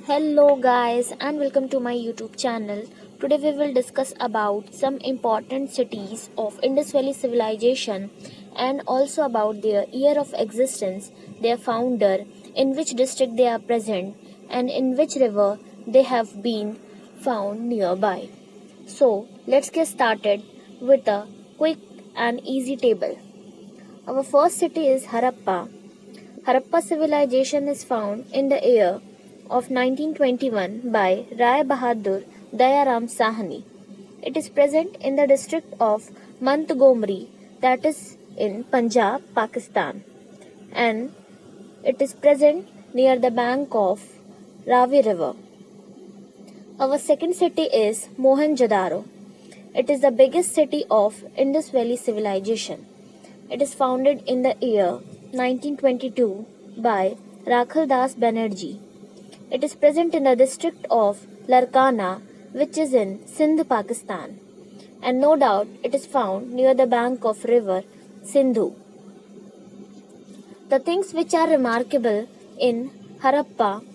Hello guys and welcome to my YouTube channel. Today we will discuss about some important cities of Indus Valley civilization and also about their year of existence, their founder, in which district they are present and in which river they have been found nearby. So let's get started with a quick and easy table. Our first city is Harappa. Harappa civilization is found in the year of 1921 by Rai Bahadur Dayaram Sahani. It is present in the district of Montgomery, that is in Punjab, Pakistan, and it is present near the bank of Ravi River. Our second city is Mohenjo-daro. It is the biggest city of Indus Valley civilization. It is founded in the year 1922 by Rakhal Das Banerjee. It is present in the district of Larkana, which is in Sindh, Pakistan, and no doubt it is found near the bank of river Sindhu. The things which are remarkable in Harappa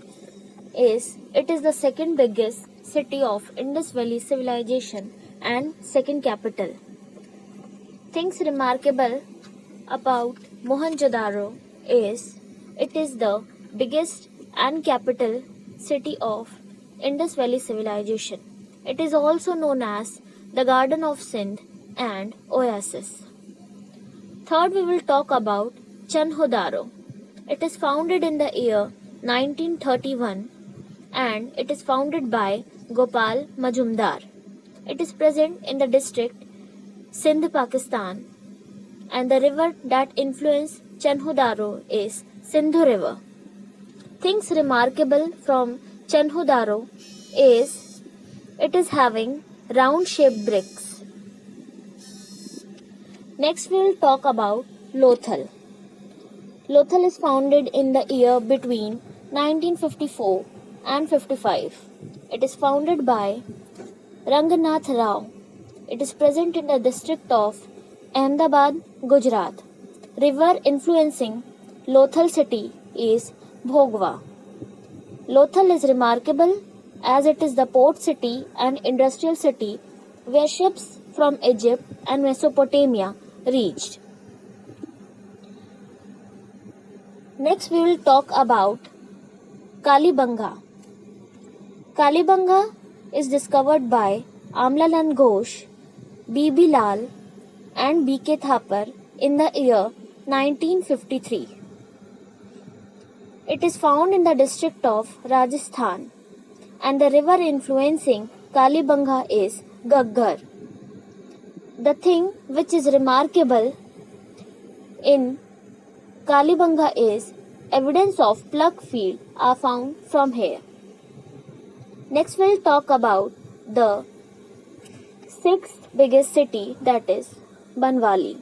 is it is the second biggest city of Indus Valley civilization and second capital. Things remarkable about Mohenjo-daro is it is the biggest and capital city of Indus Valley civilization. It is also known as the Garden of Sindh and Oasis. Third, we will talk about Chanhodaro. It is founded in the year 1931 and it is founded by Gopal Majumdar. It is present in the district Sindh, Pakistan, and the river that influenced Chanhodaro is Sindhu River. Things remarkable from Chanhodaro is it is having round shaped bricks. Next we will talk about Lothal. Lothal is founded in the year between 1954 and 55. It is founded by Ranganath Rao. It is present in the district of Ahmedabad, Gujarat. River influencing Lothal city is Bhogwa. Lothal is remarkable as it is the port city and industrial city where ships from Egypt and Mesopotamia reached. Next we will talk about Kalibanga. Kalibanga is discovered by Amlalan Ghosh, B.B. Lal and B.K. Thapar in the year 1953. It is found in the district of Rajasthan and the river influencing Kalibanga is Gaggar. The thing which is remarkable in Kalibanga is evidence of plug field are found from here. Next we will talk about the sixth biggest city, that is Banwali.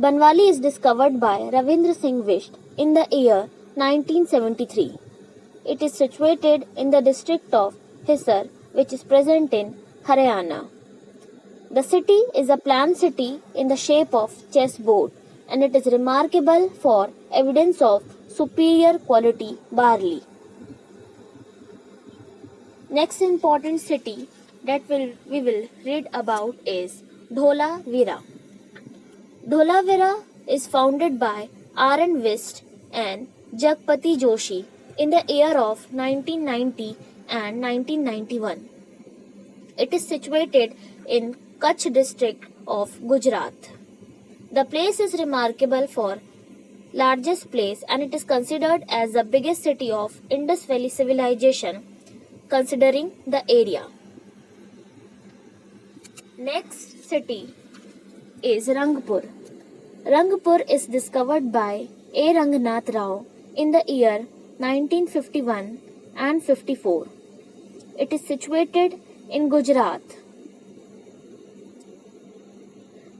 Banwali is discovered by Ravindra Singh Visht in the year 1973. It is situated in the district of Hisar, which is present in Haryana. The city is a planned city in the shape of chessboard and it is remarkable for evidence of superior quality barley. Next important city that we will read about is Dholavira. Dholavira is founded by R.N. Vist and Jagpati Joshi in the year of 1990 and 1991. It is situated in Kutch district of Gujarat. The place is remarkable for largest place and it is considered as the biggest city of Indus Valley civilization considering the area. Next city is Rangpur. Rangpur is discovered by A. Ranganath Rao in the year 1951 and 54. It is situated in Gujarat.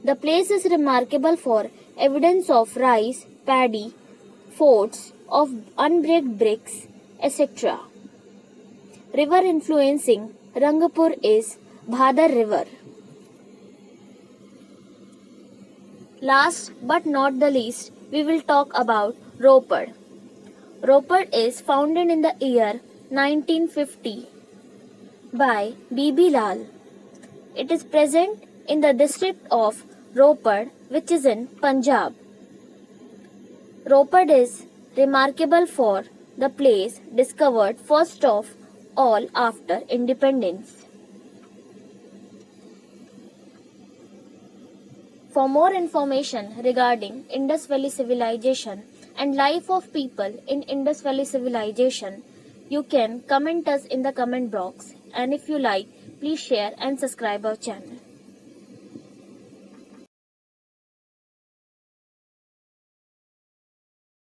The place is remarkable for evidence of rice, paddy, forts of unbreaked bricks, etc. River influencing Rangpur is Bhadar River. Last but not the least, we will talk about Ropar. Ropar is founded in the year 1950 by B.B. Lal. It is present in the district of Ropar, which is in Punjab. Ropar is remarkable for the place discovered first of all after independence. For more information regarding Indus Valley Civilization and life of people in Indus Valley Civilization, you can comment us in the comment box, and if you like, please share and subscribe our channel.